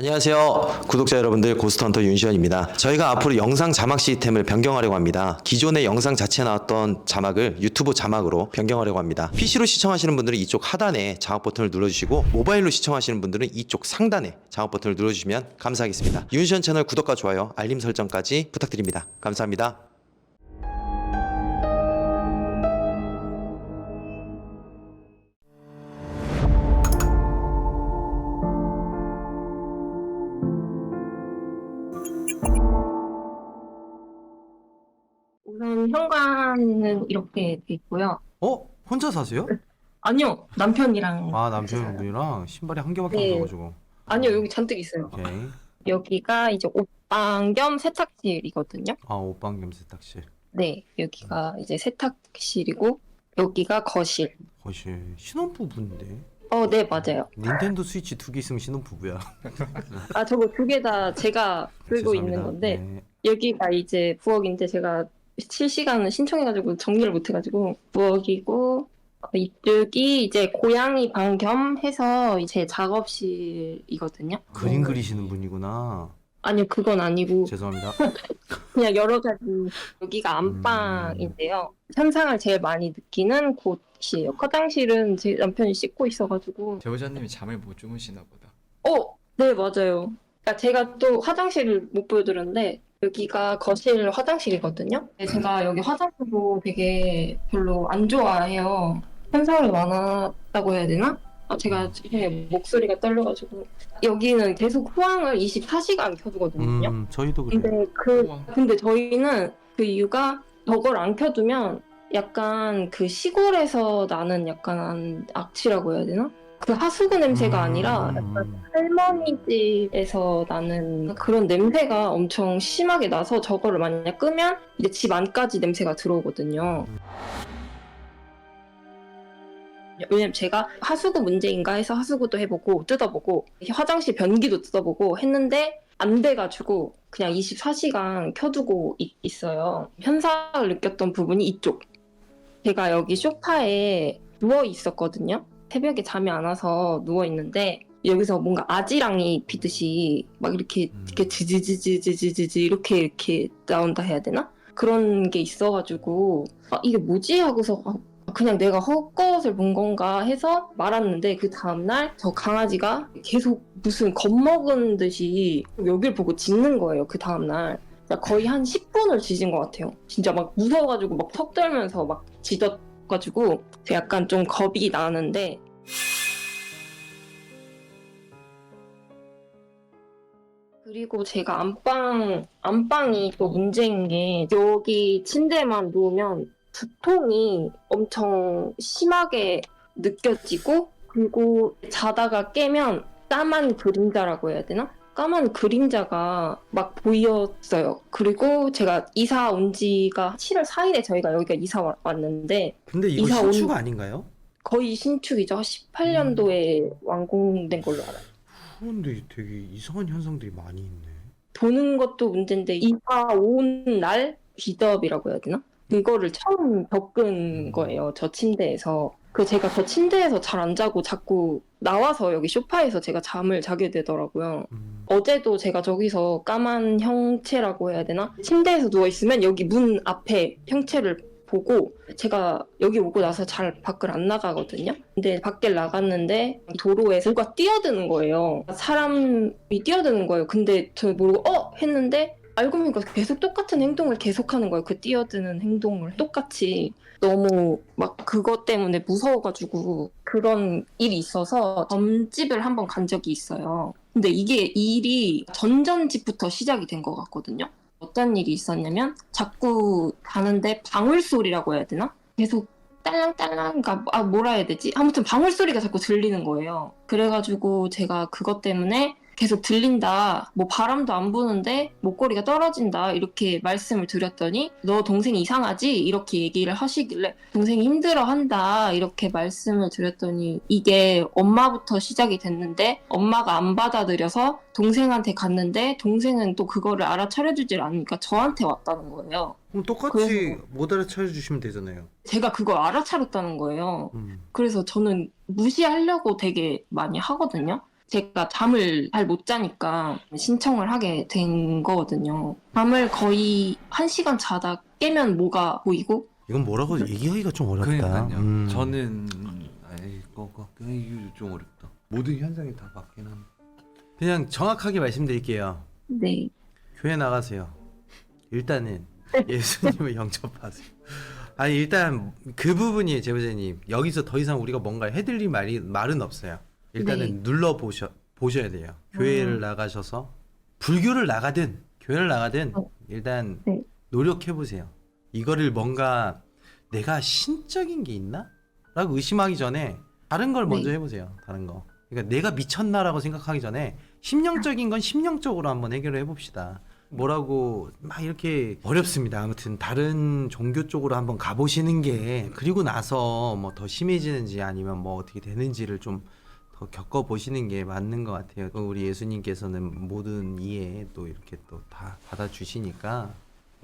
안녕하세요 구독자 여러분들, 고스트헌터 윤시원입니다. 저희가 앞으로 영상 자막 시스템을 변경하려고 합니다. 기존의 영상 자체에 나왔던 자막을 유튜브 자막으로 변경하려고 합니다. PC로 시청하시는 분들은 이쪽 하단에 자막 버튼을 눌러주시고, 모바일로 시청하시는 분들은 이쪽 상단에 자막 버튼을 눌러주시면 감사하겠습니다. 윤시원 채널 구독과 좋아요, 알림 설정까지 부탁드립니다. 감사합니다. 우선 현관은 이렇게 돼 있고요. 혼자 사세요? 아니요, 남편이랑. 아, 남편분이랑 신발이 한 개밖에 네. 없어가지고. 아니요, 여기 잔뜩 있어요. 오케이. 여기가 이제 옷방 겸 세탁실이거든요. 아, 옷방 겸 세탁실. 네, 여기가 이제 세탁실이고, 여기가 거실. 거실. 신혼부부인데. 네, 맞아요. 닌텐도 스위치 2개 있으면 신혼부부야. 아, 저거 두 개 다 제가 들고 죄송합니다. 있는 건데, 네. 여기가 이제 부엌인데 제가 실시간을 신청해가지고 정리를 못해가지고, 부엌이고, 이쪽이 이제 고양이 방 겸 해서 제 작업실이거든요. 그림 그리시는 분이구나. 아니요, 그건 아니고 죄송합니다. 그냥 여러 가지. 여기가 안방인데요. 현상을 제일 많이 느끼는 곳이에요. 화장실은 제 남편이 씻고 있어가지고. 배우자님이 잠을 못 주무시나 보다. 네, 맞아요. 그러니까 제가 또 화장실을 못 보여드렸는데 여기가 거실 화장실이거든요. 제가 여기 화장실도 되게 별로 안 좋아해요. 현상이 많았다고 해야 되나? 제가 목소리가 떨려가지고. 여기는 계속 후황을 24시간 켜두거든요. 저희도 그래요. 근데 저희는 그 이유가 저걸 안 켜두면 약간 그 시골에서 나는 약간 악취라고 해야 되나? 그 하수구 냄새가 아니라 약간 할머니 집에서 나는 그런 냄새가 엄청 심하게 나서 저거를 만약 끄면 이제 집 안까지 냄새가 들어오거든요. 왜냐면 제가 하수구 문제인가 해서 하수구도 해보고 뜯어보고 화장실 변기도 뜯어보고 했는데 안 돼가지고 그냥 24시간 켜두고 있어요. 현상을 느꼈던 부분이 이쪽. 제가 여기 소파에 누워 있었거든요. 새벽에 잠이 안 와서 누워 있는데 여기서 뭔가 아지랑이 피듯이 막 이렇게 지지지지지지지 이렇게 나온다 해야 되나? 그런 게 있어가지고 이게 뭐지 하고서 그냥 내가 헛것을 본 건가 해서 말았는데, 그 다음날 저 강아지가 계속 무슨 겁먹은 듯이 여길 보고 짖는 거예요. 그 다음날 거의 한 10분을 짖은 것 같아요. 진짜 막 무서워가지고 막 턱 떨면서 막 짖어가지고 약간 좀 겁이 나는데, 그리고 제가 안방이 또 문제인 게 여기 침대에만 누우면 두통이 엄청 심하게 느껴지고, 그리고 자다가 깨면 까만 그림자라고 해야 되나? 까만 그림자가 막 보였어요. 그리고 제가 이사 온 지가 7월 4일에 저희가 여기가 이사 왔는데, 근데 이거 이사 신축 아닌가요? 거의 신축이죠. 18년도에 완공된 걸로 알아요. 그런데 되게 이상한 현상들이 많이 있네. 보는 것도 문제인데 이사 온 날 비더업이라고 해야 되나? 그거를 처음 겪은 거예요. 저 침대에서. 제가 저 침대에서 잘 안 자고 자꾸 나와서 여기 소파에서 제가 잠을 자게 되더라고요. 어제도 제가 저기서 까만 형체라고 해야 되나? 침대에서 누워있으면 여기 문 앞에 형체를 보고, 제가 여기 오고 나서 잘 밖을 안 나가거든요. 근데 밖에 나갔는데 도로에서 누가 뛰어드는 거예요. 사람이 뛰어드는 거예요. 근데 저 모르고 했는데 알고 보니까 계속 똑같은 행동을 계속하는 거예요. 그 뛰어드는 행동을 똑같이. 너무 막 그것 때문에 무서워가지고 그런 일이 있어서 점집을 한번 간 적이 있어요. 근데 이게 일이 전전집부터 시작이 된 것 같거든요. 어떤 일이 있었냐면 자꾸 가는데 방울소리라고 해야 되나? 계속 딸랑딸랑, 뭐라 해야 되지? 아무튼 방울소리가 자꾸 들리는 거예요. 그래가지고 제가 그것 때문에 계속 들린다, 뭐 바람도 안 부는데 목걸이가 떨어진다, 이렇게 말씀을 드렸더니 너 동생이 이상하지? 이렇게 얘기를 하시길래 동생이 힘들어한다 이렇게 말씀을 드렸더니, 이게 엄마부터 시작이 됐는데 엄마가 안 받아들여서 동생한테 갔는데 동생은 또 그거를 알아차려주질 않으니까 저한테 왔다는 거예요. 그럼 똑같이 못 알아차려 주시면 되잖아요. 제가 그걸 알아차렸다는 거예요. 그래서 저는 무시하려고 되게 많이 하거든요. 제가 잠을 잘 못 자니까 신청을 하게 된 거거든요. 잠을 거의 1시간 자다 깨면 뭐가 보이고 이건 뭐라고 얘기하기가 좀 어렵다. 그러니까요. 저는 이거 좀 어렵다. 모든 현상이 다 맞긴 한데. 그냥 정확하게 말씀드릴게요. 네. 교회 나가세요. 일단은 예수님을 영접하세요. 아니 일단 그 부분이에요, 제보자님. 여기서 더 이상 우리가 뭔가 해드릴 말은 없어요. 일단은 눌러 보셔야 돼요. 교회를 나가셔서 불교를 나가든 교회를 나가든 일단 네. 노력해 보세요. 이거를 뭔가 내가 신적인 게 있나? 라고 의심하기 전에 다른 걸 먼저 네. 해보세요. 다른 거. 그러니까 내가 미쳤나라고 생각하기 전에 심령적인 건 심령적으로 한번 해결을 해봅시다. 뭐라고 막 이렇게 어렵습니다. 아무튼 다른 종교 쪽으로 한번 가보시는 게 그리고 나서 뭐 더 심해지는지 아니면 뭐 어떻게 되는지를 좀 더 겪어보시는 게 맞는 것 같아요. 우리 예수님께서는 모든 이해 또 이렇게 또 다 받아주시니까.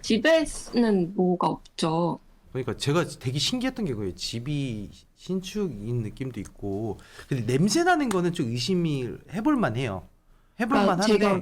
집에는 뭐가 없죠. 그러니까 제가 되게 신기했던 게 그거예요. 집이 신축인 느낌도 있고 근데 냄새 나는 거는 좀 의심이 해볼만 해요. 해볼만 한데 제가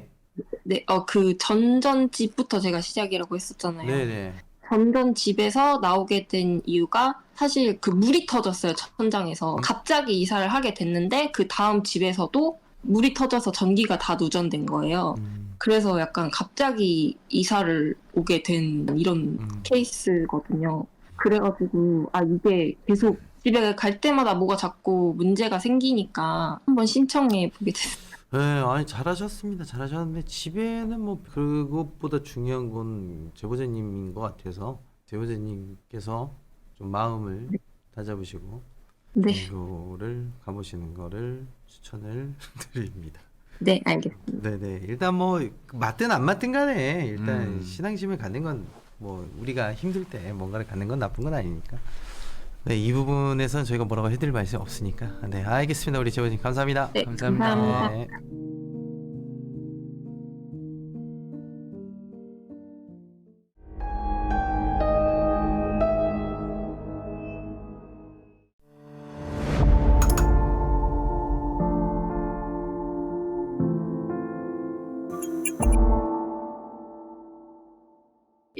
네, 그 전전집부터 제가 시작이라고 했었잖아요. 네네. 전전 집에서 나오게 된 이유가 사실 그 물이 터졌어요, 천장에서. 갑자기 이사를 하게 됐는데 그 다음 집에서도 물이 터져서 전기가 다 누전된 거예요. 그래서 약간 갑자기 이사를 오게 된 이런 케이스거든요. 그래가지고 이게 계속 집에 갈 때마다 뭐가 자꾸 문제가 생기니까 한번 신청해 보게 됐어요. 네, 아니 잘하셨습니다. 잘하셨는데 집에는 뭐 그것보다 중요한 건 제보자님인 것 같아서 제보자님께서 좀 마음을 다잡으시고 네, 종교를 가보시는 거를 추천을 드립니다. 네, 알겠습니다. 네네. 일단 뭐 맞든 안 맞든 간에 일단 음. 신앙심을 갖는 건 뭐 우리가 힘들 때 뭔가를 갖는 건 나쁜 건 아니니까. 네, 이 부분에서는 저희가 뭐라고 해드릴 말씀이 없으니까. 네, 알겠습니다. 우리 제보님 감사합니다. 네, 감사합니다. 감사합니다. 네.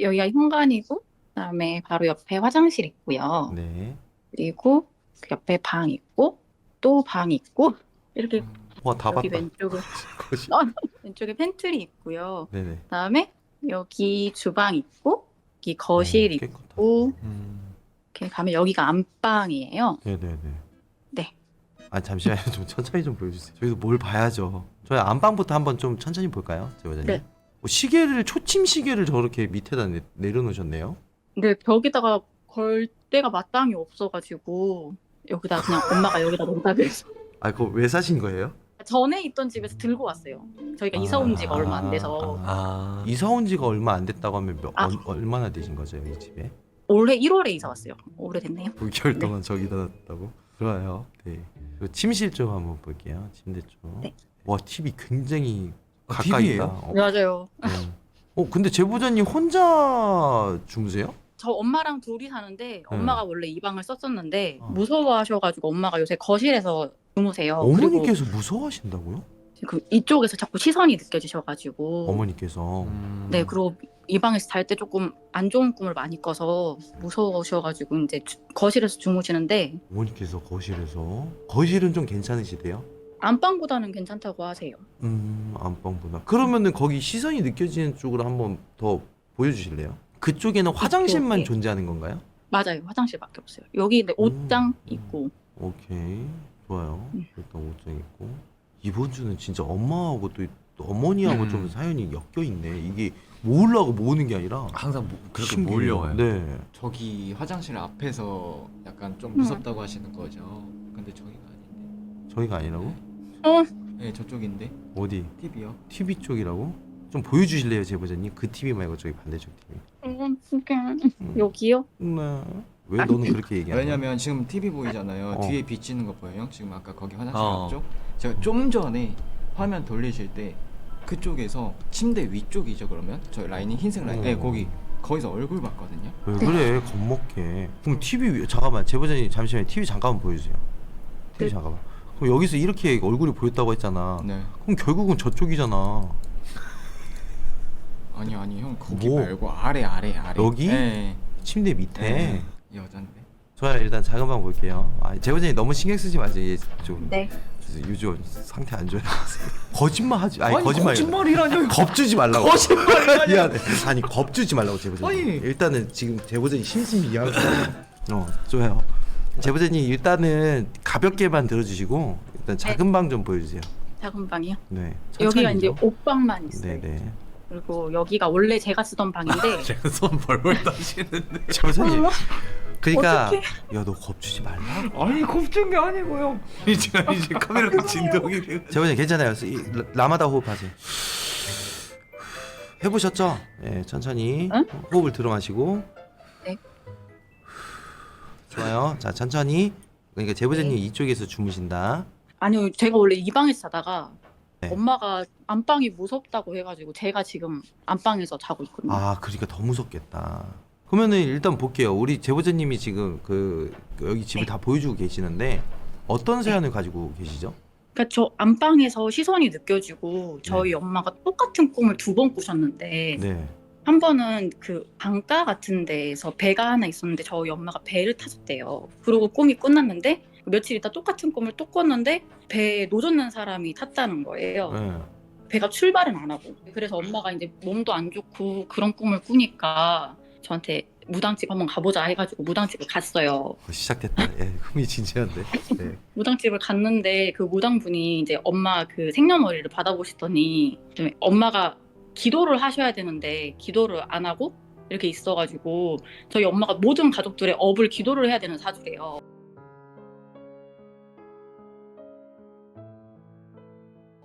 여기가 현관이고, 그다음에 바로 옆에 화장실 있고요. 네. 그리고 그 옆에 방 있고, 또 방 있고, 이렇게 와, 다 여기 봤다. 거실. 왼쪽에 팬트리 있고요. 네네. 그다음에 여기 주방 있고, 여기 거실 깨끗하다. 있고, 이렇게 가면 여기가 안방이에요. 네네네. 네. 아 잠시만요. 좀 천천히 좀 보여주세요. 저희도 뭘 봐야죠. 저희 안방부터 한번 좀 천천히 볼까요, 제보자님? 네. 시계를 초침 시계를 저렇게 밑에다 내려놓으셨네요. 근데 벽에다가 걸 데가 마땅히 없어가지고 여기다 그냥 엄마가 여기다 놓는다 그래서 아 그거 왜 사신 거예요? 전에 있던 집에서 들고 왔어요. 저희가 이사 온 지가 얼마 안 돼서 이사 온 지가 얼마 안 됐다고 하면 아. 얼마나 되신 거죠, 이 집에? 올해 1월에 이사 왔어요. 오래됐네요. 9개월 동안 저기다 놨다고? 좋아요. 네. 그리고 침실 쪽 한번 볼게요. 침대 쪽. 네. 와, TV 굉장히 가까이 TV예요? 있다. 맞아요. 근데 제보자님 혼자 주무세요? 저 엄마랑 둘이 사는데 엄마가 원래 이 방을 썼었는데 어. 무서워하셔가지고 엄마가 요새 거실에서 주무세요. 어머니께서 무서워하신다고요? 그리고 이쪽에서 자꾸 시선이 느껴지셔가지고 어머니께서. 네, 그리고 이 방에서 잘 때 조금 안 좋은 꿈을 많이 꿔서 무서우셔가지고 이제 거실에서 주무시는데 어머니께서 거실에서. 거실은 좀 괜찮으시대요? 안방보다는 괜찮다고 하세요. 안방보다. 그러면은 거기 시선이 느껴지는 쪽으로 한번 더 보여주실래요? 그쪽에는 화장실만 오케이. 존재하는 건가요? 맞아요. 화장실밖에 없어요. 여기 네, 옷장 있고 오케이, 좋아요. 일단 옷장 있고. 이번 주는 진짜 엄마하고 또 어머니하고 좀 사연이 엮여 있네. 이게 모으려고 모으는 게 아니라 항상 그렇게 신기해요. 몰려와요. 네. 저기 화장실 앞에서 약간 좀 무섭다고 하시는 거죠. 근데 저기가 아닌데. 저희가 아니라고? 네, 저쪽인데. 어디? TV요. TV 쪽이라고? 좀 보여주실래요, 제보자님? 그 TV 말고 저기 반대쪽 TV. 여기요? 네. 왜 너는 그렇게 얘기하는 거야? 왜냐면 지금 TV 보이잖아요. 어. 뒤에 비치는 거 보여요? 지금 아까 거기 화장실 어. 앞쪽? 제가 좀 전에 화면 돌리실 때 그쪽에서 침대 위쪽이죠, 그러면? 저 라인이 흰색 라인. 네, 거기서 얼굴 봤거든요. 왜 그래, 겁먹게. 그럼 TV 잠깐만, 제보자님 잠시만 TV 잠깐만 보여주세요. TV 네. 잠깐만. 그럼 여기서 이렇게 얼굴이 보였다고 했잖아. 네. 그럼 결국은 저쪽이잖아. 아니 형 거기 뭐? 말고 아래. 여기? 네. 침대 밑에. 네. 여잔데. 좋아요. 일단 작은 방 볼게요. 제보자님 너무 신경 쓰지 마세요. 얘 좀 네. 요즘 상태 안 좋아요. 거짓말 하지. 아니 거짓말. 거짓말이라뇨. 겁주지 말라고. 거짓말이라뇨. 미안해. 아니 겁주지 말라고 제보자님. 아니. 일단은 지금 제보자님 심신미약. 좋아요. 제보자님 일단은 가볍게만 들어주시고 일단 작은 방 좀 보여주세요. 작은 방이요. 네. 여기가 이제 천천히죠. 옷방만 있어요. 네네. 그리고 여기가 원래 제가 쓰던 방인데 제가 손 벌벌 떠시는데 제보자님. 그러니까 어떡해. 야 너 겁주지 말라. 아니 겁준 게 아니고요. 이제 카메라가 진동이 되고. 제보자님 괜찮아요. 라마다 호흡하세요. 해보셨죠? 네, 천천히 응? 호흡을 들어 마시고. 네. 좋아요. 자 천천히. 그러니까 제보자님 네. 이쪽에서 주무신다. 아니요, 제가 원래 이 방에서 자다가 네. 엄마가 안방이 무섭다고 해가지고 제가 지금 안방에서 자고 있거든요. 아 그러니까 더 무섭겠다. 그러면은 일단 볼게요. 우리 제보자님이 지금 여기 집을 네. 다 보여주고 계시는데 어떤 사연을 가지고 계시죠? 그러니까 저 안방에서 시선이 느껴지고 저희 엄마가 똑같은 꿈을 2번 꾸셨는데 네. 한 번은 그 강가 같은 데에서 배가 하나 있었는데 저희 엄마가 배를 타셨대요. 그리고 꿈이 끝났는데 며칠 있다 똑같은 꿈을 또 꿨는데 배에 노젓는 사람이 탔다는 거예요. 네. 배가 출발은 안 하고. 그래서 엄마가 이제 몸도 안 좋고 그런 꿈을 꾸니까 저한테 무당집 한번 가보자 해가지고 무당집을 갔어요. 시작됐다. 예, 흥미진진한데. 네. 무당집을 갔는데 그 무당분이 이제 엄마 그 생년월일을 받아보시더니 좀 엄마가 기도를 하셔야 되는데 기도를 안 하고 이렇게 있어가지고 저희 엄마가 모든 가족들의 업을 기도를 해야 되는 사주래요.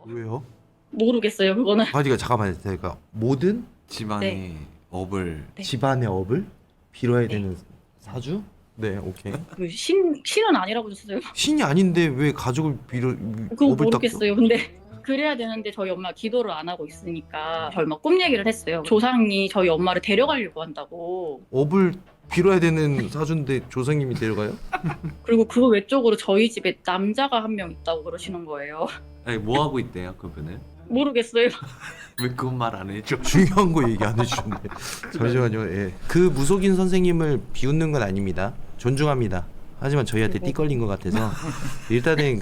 왜요? 모르겠어요 그거는. 아니가 잠깐만요. 그러니까 모든 집안의 업을 네. 집안의 업을 빌어야 네. 되는 사주? 네, 오케이. 그 신은 아니라고 하셨어요. 신이 아닌데 왜 가족을 빌어 그거 업을 딱 모르겠어요. 근데 그래야 되는데 저희 엄마 기도를 안 하고 있으니까 저희 엄마 꿈 얘기를 했어요. 조상이 저희 엄마를 데려가려고 한다고. 업을 빌어야 되는 사주인데 조상님이 데려가요? 그리고 그 외적으로 저희 집에 남자가 한 명 있다고 그러시는 거예요. 아니 뭐 하고 있대요 그분은? 모르겠어요. 왜 그건 말 안 해줘? 중요한 거 얘기 안 해주셨네. 잠시만요. 예. 그 무속인 선생님을 비웃는 건 아닙니다. 존중합니다. 하지만 저희한테 띠 걸린 것 같아서 일단은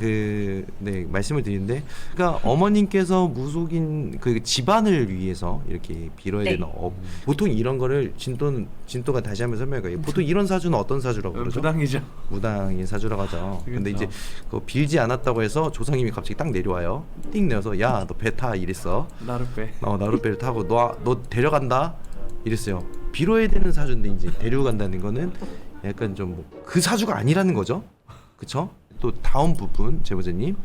네 말씀을 드리는데, 그러니까 어머님께서 무속인 그 집안을 위해서 이렇게 빌어야 네. 되는 업, 보통 이런 거를 진또가 다시 한번 설명할까요? 보통 이런 사주는 어떤 사주라고 그러죠? 부당이죠. 무당의 사주라고 하죠. 근데 그렇죠. 이제 그 빌지 않았다고 해서 조상님이 갑자기 딱 내려와요. 띵 내려서 야 너 배 타 이랬어. 나를 빼. 나룻배를 타고 너 데려간다 이랬어요. 빌어야 되는 사주인데 이제 데려간다는 거는 약간 좀 그 사주가 아니라는 거죠. 그쵸? 또 다음 부분 제보자님,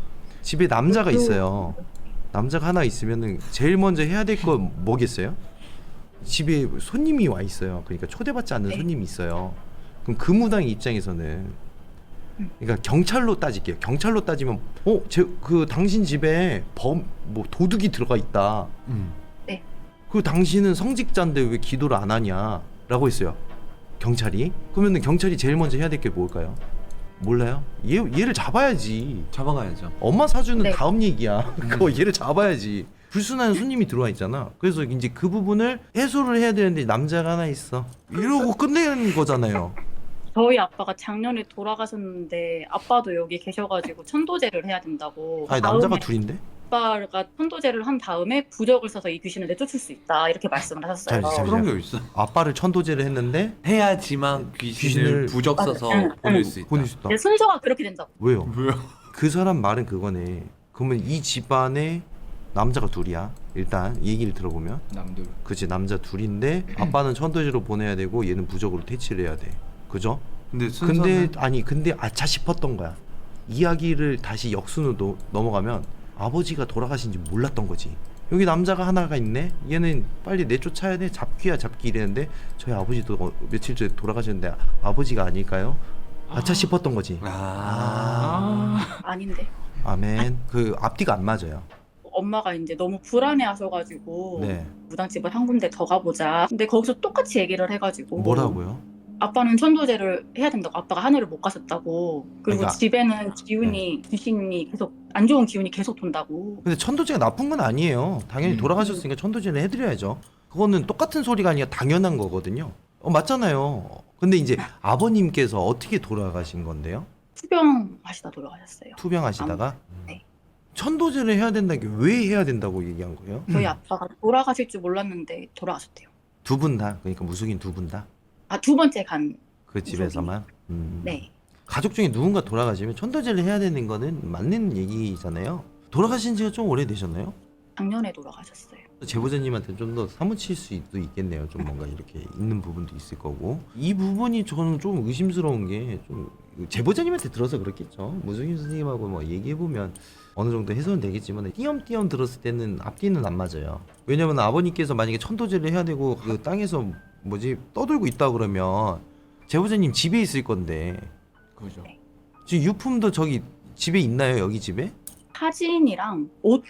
집에 남자가 있어요. 남자가 하나 있으면은 제일 먼저 해야 될 거 뭐겠어요? 집에 손님이 와 있어요. 그러니까 초대받지 않는 네. 손님이 있어요. 그럼 그 무당의 입장에서는, 그러니까 경찰로 따질게요. 경찰로 따지면 그 당신 집에 도둑이 들어가 있다. 네. 그 당신은 성직자인데 왜 기도를 안 하냐라고 했어요. 경찰이. 그러면은 경찰이 제일 먼저 해야 될 게 뭘까요? 몰라요? 얘를 잡아야지. 잡아가야죠. 엄마 사주는 네. 다음 얘기야. 그거 얘를 잡아야지. 불순한 손님이 들어와 있잖아. 그래서 이제 그 부분을 해소를 해야 되는데 남자가 하나 있어. 이러고 끝내는 거잖아요. 저희 아빠가 작년에 돌아가셨는데 아빠도 여기 계셔가지고 천도제를 해야 된다고. 아니 남자가 다음에 둘인데? 아빠가 천도제를 한 다음에 부적을 써서 이 귀신을 내쫓을 수 있다 이렇게 말씀을 하셨어요. 잠시만요. 그런 게 있어. 아빠를 천도제를 했는데 해야지만 귀신을 부적 써서 응, 보낼 수 있다. 보낼 수 있다. 내 순서가 그렇게 된다고. 왜요? 뭐야? 그 사람 말은 그거네. 그러면 이 집안에 남자가 둘이야. 일단 얘기를 들어보면 남들. 그치, 남자 둘인데 아빠는 천도제로 보내야 되고 얘는 부적으로 퇴치를 해야 돼. 그죠? 근데 순서는 근데 아차 싶었던 거야. 이야기를 다시 역순으로 넘어가면 아버지가 돌아가신지 몰랐던 거지. 여기 남자가 하나가 있네. 얘는 빨리 내쫓아야 돼. 잡기야 잡기 이랬는데 저희 아버지도 며칠 전에 돌아가셨는데 아버지가 아닐까요? 아차 싶었던 거지. 아닌데. 아멘. 그 앞뒤가 안 맞아요. 엄마가 이제 너무 불안해하셔가지고 네. 무당집을 한 군데 더 가보자. 근데 거기서 똑같이 얘기를 해가지고 뭐라고요? 아빠는 천도제를 해야 된다고, 아빠가 하늘을 못 가셨다고, 그리고 그러니까- 집에는 기운이 귀신이 계속 안 좋은 기운이 계속 돈다고. 근데 천도제가 나쁜 건 아니에요. 당연히 돌아가셨으니까 천도제를 해드려야죠. 그거는 똑같은 소리가 아니라 당연한 거거든요. 맞잖아요. 근데 이제 아버님께서 어떻게 돌아가신 건데요? 투병하시다 돌아가셨어요. 투병하시다가 네. 천도제를 해야 된다는 게 왜 해야 된다고 얘기한 거예요? 저희 아빠가 돌아가실 줄 몰랐는데 돌아가셨대요. 두 분 다, 그러니까 무속인 두 분 다 그 두 번째 간. 집에서만. 네. 가족 중에 누군가 돌아가시면 천도제를 해야 되는 거는 맞는 얘기잖아요. 돌아가신 지가 좀 오래되셨나요? 작년에 돌아가셨어요. 제보자님한테 좀 더 사무칠 수도 있겠네요. 좀 뭔가 이렇게 있는 부분도 있을 거고. 이 부분이 저는 좀 의심스러운 게 좀 제보자님한테 들어서 그렇겠죠. 무속인 선생님하고 뭐 얘기해 보면 어느 정도 해소는 되겠지만 띄엄띄엄 들었을 때는 앞뒤는 안 맞아요. 왜냐면 아버님께서 만약에 천도제를 해야 되고 그 땅에서 떠돌고 있다 그러면 제보자님 집에 있을 건데 그죠. 지금 유품도 저기 집에 있나요? 여기 집에? 사진이랑 옷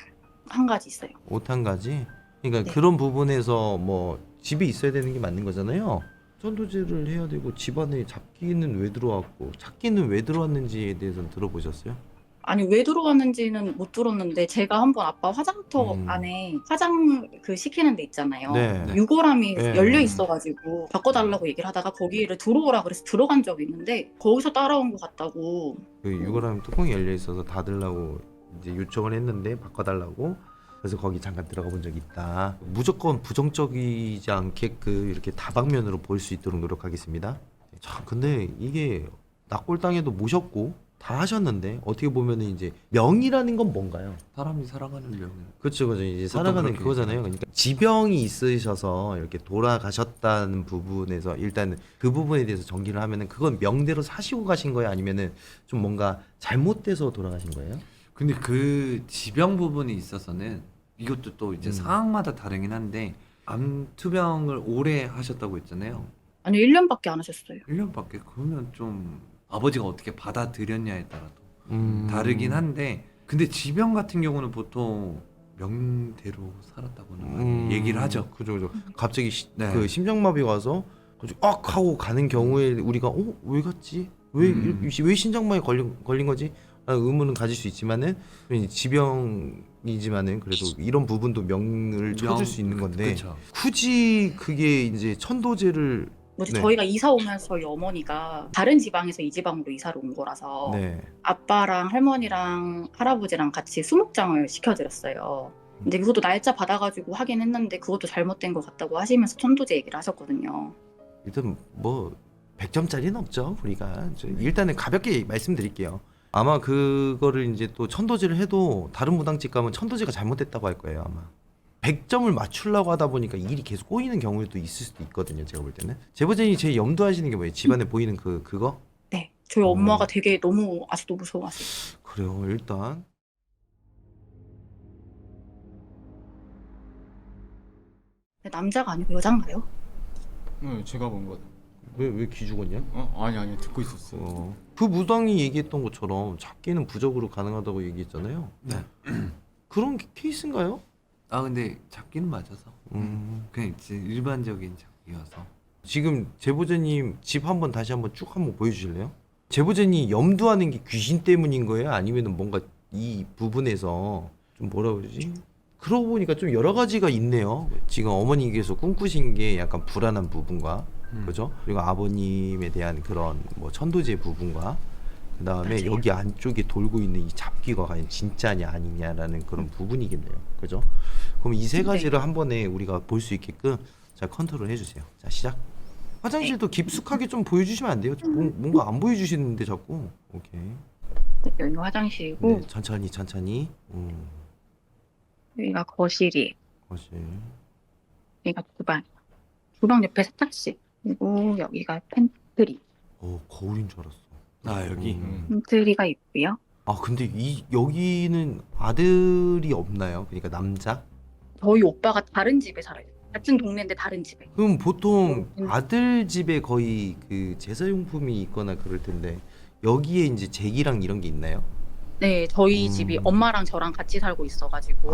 한 가지 있어요. 옷 한 가지? 그러니까 네. 그런 부분에서 뭐 집에 있어야 되는 게 맞는 거잖아요. 천도제를 해야 되고 집안에 잡기는 왜 들어왔고 찾기는 왜 들어왔는지에 대해서는 들어보셨어요? 아니, 왜 들어왔는지는 못 들었는데, 제가 한번 아빠 화장터 안에 화장 그 시키는 데 있잖아요. 네. 유골함이 네. 열려 있어가지고 바꿔달라고 얘기를 하다가 거기를 들어오라 그래서 들어간 적이 있는데, 거기서 따라온 것 같다고. 그 유골함 뚜껑이 열려 있어서 닫으려고 이제 요청을 했는데 바꿔달라고. 그래서 거기 잠깐 들어가 본 적이 있다. 무조건 부정적이지 않게 이렇게 다방면으로 볼 수 있도록 노력하겠습니다. 참 근데 이게 낙골당에도 모셨고 다 하셨는데 어떻게 보면은 이제 명이라는 건 뭔가요? 사람이 살아가는 명. 그렇죠, 이제 보통 살아가는 그렇게 그거잖아요. 그러니까 지병이 있으셔서 이렇게 돌아가셨다는 부분에서 일단 그 부분에 대해서 정리를 하면은 그건 명대로 사시고 가신 거예요, 아니면은 좀 뭔가 잘못돼서 돌아가신 거예요? 근데 그 지병 부분에 있어서는 이것도 또 이제 상황마다 다르긴 한데 암 투병을 오래 하셨다고 했잖아요. 아니, 1년밖에 안 하셨어요. 1년밖에 그러면 좀 아버지가 어떻게 받아들였냐에 따라 또 음. 다르긴 한데, 근데 지병 같은 경우는 보통 명대로 살았다고는 많이 얘기를 하죠. 그죠. 갑자기 네. 그 심장마비 와서 악 하고 가는 경우에 우리가 왜 갔지? 왜 심장마비 걸린 거지? 라는 의문은 가질 수 있지만은 지병이지만은 그래도 이런 부분도 명을 쳐줄 수 있는 건데 그쵸. 굳이 그게 이제 천도제를 뭐지, 네. 저희가 이사 오면서 저희 어머니가 다른 지방에서 이 지방으로 이사를 온 거라서 네. 아빠랑 할머니랑 할아버지랑 같이 수목장을 시켜드렸어요. 근데 그것도 날짜 받아가지고 하긴 했는데 그것도 잘못된 것 같다고 하시면서 천도제 얘기를 하셨거든요. 일단 뭐 100점짜리는 없죠. 우리가 일단은 가볍게 말씀드릴게요. 아마 그거를 이제 또 천도제를 해도 다른 무당집 가면 천도제가 잘못됐다고 할 거예요, 아마. 100점을 맞추려고 하다 보니까 일이 계속 꼬이는 경우도 있을 수도 있거든요, 제가 볼 때는. 제보자님이 제일 염두하시는 게 뭐예요? 집안에 보이는 그거? 네, 저희 엄마가 되게 너무 아직도 무서워하세요. 그래요, 일단. 남자가 아니고 여잔가요? 네, 제가 본 것. 왜 기죽었냐? 아니 듣고 있었어요. 그 무당이 얘기했던 것처럼 잡기는 부적으로 가능하다고 얘기했잖아요. 네. 그런 케이스인가요? 아 근데 잡기는 맞아서 그냥 이제 일반적인 잡기여서. 지금 제보자님 집 한번 다시 한번 쭉 한번 보여주실래요? 제보자님 염두하는 게 귀신 때문인 거예요? 아니면은 뭔가 이 부분에서 좀 뭐라 그러지? 그러고 보니까 좀 여러 가지가 있네요. 지금 어머니께서 꿈꾸신 게 약간 불안한 부분과 그죠? 그리고 아버님에 대한 그런 뭐 천도제 부분과 그 다음에 맞아요. 여기 안쪽에 돌고 있는 이 잡기가 과연 진짜냐 아니냐라는 그런 부분이겠네요. 그죠? 그럼 이 세 가지를 한 번에 우리가 볼 수 있게끔 자 컨트롤 해주세요. 자 시작. 화장실도 깊숙하게 좀 보여주시면 안 돼요? 뭔가 안 보여주시는데 자꾸. 오케이. 네, 여기가 화장실이고 네, 천천히. 여기가 거실이, 거실. 여기가 주방. 주방 옆에 세탁실. 그리고 여기가 팬트리. 거울인 줄 알았어. 아 여기. 팬트리가 있고요. 아 근데 여기는 아들이 없나요? 그러니까 남자? 저희 오빠가 다른 집에 살아요. 같은 동네인데 다른 집에. 그럼 보통 아들 집에 거의 그 제사용품이 있거나 그럴 텐데 여기에 이제 제기랑 이런 게 있나요? 네, 저희 집이 엄마랑 저랑 같이 살고 있어가지고.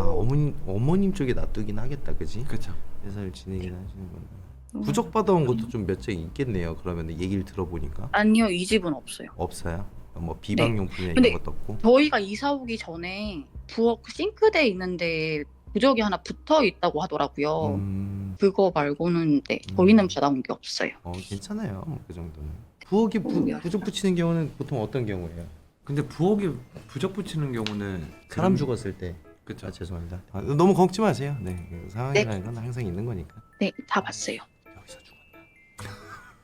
어머님 쪽에 놔두긴 하겠다, 그지? 그렇죠. 제사를 지내긴 하시는 건데. 부적 받아온 것도 좀 몇 장 있겠네요. 그러면 얘기를 들어보니까 아니요, 이 집은 없어요. 없어요. 뭐 비방용품이나 근데 이런 것도 없고. 저희가 이사 오기 전에 부엌 싱크대에 있는데 부적이 하나 붙어 있다고 하더라고요. 그거 말고는 네, 저희는 받아온 게 없어요. 괜찮아요. 뭐그 정도는. 부엌에 부적 붙이는 경우는 보통 어떤 경우예요? 근데 부엌에 부적 붙이는 경우는 사람 죽었을 때. 그쵸. 죄송합니다. 너무 걱지 마세요. 네, 그 상황이라는 건 항상 있는 거니까. 네, 다 봤어요. 여기서 죽었나?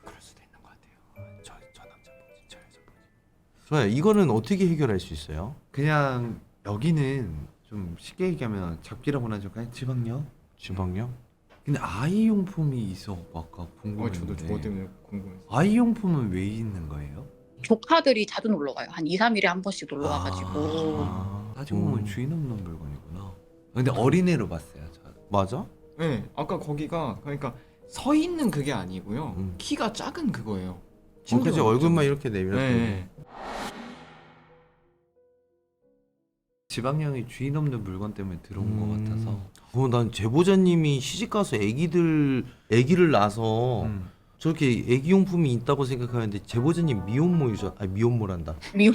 그럴 수도 있는 것 같아요. 저 남자 뭐지? 저 여자 뭐지? 좋아요. 이거는 어떻게 해결할 수 있어요? 그냥 여기는 좀 쉽게 얘기하면 잡기라고 하죠. 그냥 지방령. 주방요? 근데 아이용품이 있어 아까 저도 궁금했는데. 그거 때문에 궁금해서. 아이용품은 왜 있는 거예요? 조카들이 자주 놀러 가요. 한 2, 3일에 한 번씩 놀러 와가지고. 따지고 보면 주인 없는 물건이구나. 근데 어린애로 봤어요. 저. 맞아? 네, 아까 거기가 그러니까 서 있는 그게 아니고요. 키가 작은 그거예요. 그지 침대가 얼굴만 없잖아요. 이렇게 내밀었 네. 지방령이 주인 없는 물건 때문에 들어온 것 같아서. 난 제보자님이 시집 가서 아기를 낳아서 저렇게 아기용품이 있다고 생각하는데 제보자님 미혼모유죠? 아니 미혼모란다. 미용.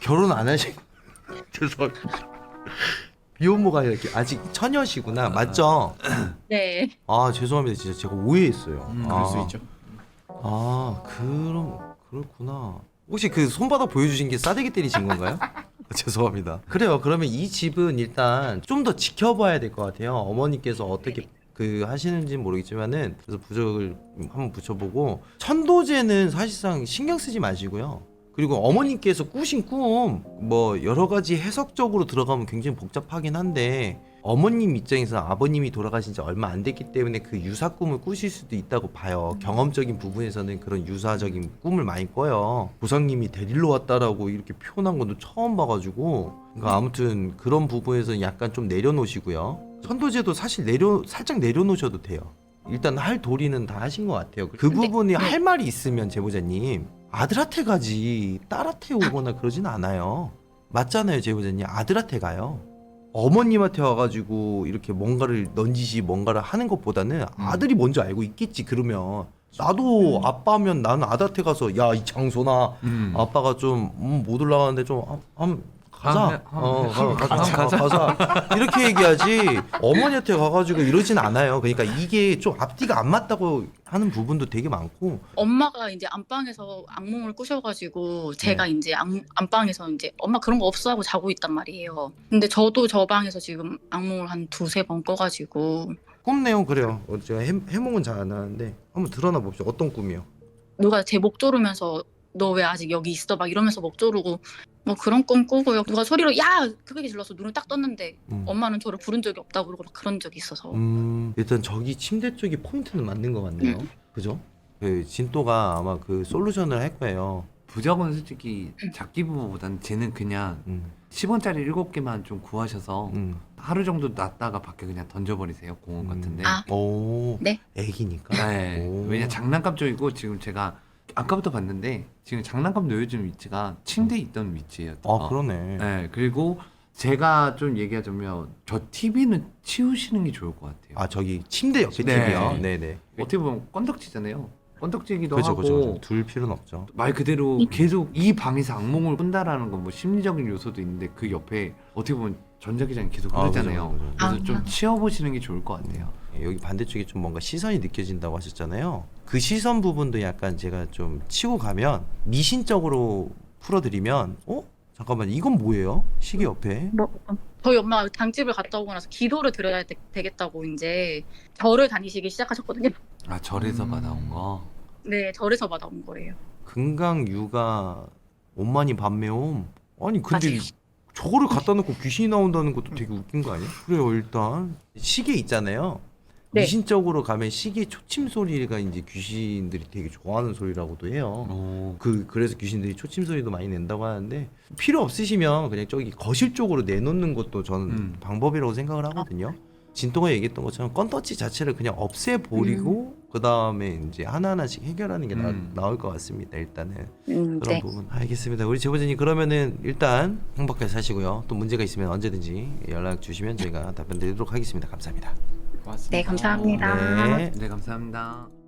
결혼 안 하시고 죄송합니다. 미혼모가 아니라 이렇게 아직 처녀시구나. 맞죠? 네. 아 죄송합니다. 진짜 제가 오해했어요. 그럴 수 있죠. 그렇구나. 혹시 그 손바닥 보여주신 게 싸대기 때리신 건가요? 죄송합니다. 그래요. 그러면 이 집은 일단 좀 더 지켜봐야 될 것 같아요. 어머니께서 어떻게 그 하시는지는 모르겠지만은 그래서 부적을 한번 붙여보고 천도제는 사실상 신경 쓰지 마시고요. 그리고 어머니께서 꾸신 꿈 뭐 여러 가지 해석적으로 들어가면 굉장히 복잡하긴 한데 어머님 입장에서 아버님이 돌아가신 지 얼마 안 됐기 때문에 그 유사 꿈을 꾸실 수도 있다고 봐요. 경험적인 부분에서는 그런 유사적인 꿈을 많이 꿔요. 보상님이 데리러 왔다라고 이렇게 표현한 것도 처음 봐가지고 그러니까 아무튼 그런 부분에서 약간 좀 내려놓으시고요. 천도제도 사실 살짝 내려놓으셔도 돼요. 일단 할 도리는 다 하신 것 같아요. 그 부분이 할 말이 있으면 제보자님 아들한테 가지 딸한테 오거나 그러진 않아요. 맞잖아요, 제보자님. 아들한테 가요. 어머님한테 와가지고 이렇게 뭔가를 넌지시 뭔가를 하는 것보다는 아들이 먼저 알고 있겠지. 그러면 나도 아빠면 나는 아들한테 가서 야 이 장소나 아빠가 좀 못 올라가는데 좀 가자. 가자. 이렇게 얘기하지. 어머니한테 가가지고 이러진 않아요. 그러니까 이게 좀 앞뒤가 안 맞다고 하는 부분도 되게 많고. 엄마가 이제 안방에서 악몽을 꾸셔가지고 제가 이제 안방에서 이제 엄마 그런 거 없어 하고 자고 있단 말이에요. 근데 저도 저 방에서 지금 악몽을 한 2-3번 꿔가지고 꿈 내용 그래요. 제가 해몽은 잘 안 하는데 한번 드러나 봅시다. 어떤 꿈이요? 누가 제 목 조르면서 너 왜 아직 여기 있어? 막 이러면서 목 조르고 뭐 그런 꿈 꾸고요. 누가 소리로 야! 크게 질러서 눈을 딱 떴는데 엄마는 저를 부른 적이 없다고 그러고 막 그런 적이 있어서 일단 저기 침대 쪽이 포인트는 맞는 것 같네요. 그죠? 그 진또가 아마 그 솔루션을 할 거예요. 부적은 솔직히 잡기 부부보다는 쟤는 그냥 10원짜리 7개만 좀 구하셔서 하루 정도 놨다가 밖에 그냥 던져버리세요. 공원 같은데. 오, 네. 애기니까. 네. 오. 왜냐 장난감 쪽이고 지금 제가 아까부터 봤는데 지금 장난감 놓여진 위치가 침대에 있던 위치예요. 그러네. 네. 그리고 제가 좀 얘기하자면 저 TV는 치우시는 게 좋을 것 같아요. 저기 침대 옆에 네. TV요? 네네. 어떻게 보면 건덕지잖아요. 건덕지기도 그죠, 하고 그죠. 둘 필요는 없죠. 말 그대로 계속 이 방에서 악몽을 꾼다라는 건 뭐 심리적인 요소도 있는데 그 옆에 어떻게 보면 전자기장이 계속 흐르잖아요. 그죠, 그죠. 그래서 좀 치워보시는 게 좋을 것 같아요. 여기 반대쪽에 좀 뭔가 시선이 느껴진다고 하셨잖아요. 그 시선 부분도 약간 제가 좀 치고 가면 미신적으로 풀어드리면 잠깐만 이건 뭐예요? 시계 옆에 뭐 저희 엄마가 당집을 갔다 오고 나서 기도를 드려야 되겠다고 이제 절을 다니시기 시작하셨거든요. 아 절에서 받아온 거. 네, 절에서 받아온 거예요. 금강 유가 온만이 반매옴. 아니 근데 맞아요. 저거를 갖다 놓고 귀신이 나온다는 것도 되게 웃긴 거 아니야? 그래요. 일단 시계 있잖아요. 네. 미신적으로 가면 시계 초침 소리가 이제 귀신들이 되게 좋아하는 소리라고도 해요. 그래서 귀신들이 초침 소리도 많이 낸다고 하는데 필요 없으시면 그냥 저기 거실 쪽으로 내놓는 것도 저는 방법이라고 생각을 하거든요. 진또가 얘기했던 것처럼 건더치 자체를 그냥 없애버리고 그 다음에 이제 하나하나씩 해결하는 게 나을 것 같습니다. 일단은 그런 네. 부분 알겠습니다. 우리 제보자님 그러면은 일단 행복하게 사시고요. 또 문제가 있으면 언제든지 연락 주시면 저희가 답변 드리도록 하겠습니다. 감사합니다. 고맙습니다. 네, 감사합니다. 네. 네 감사합니다.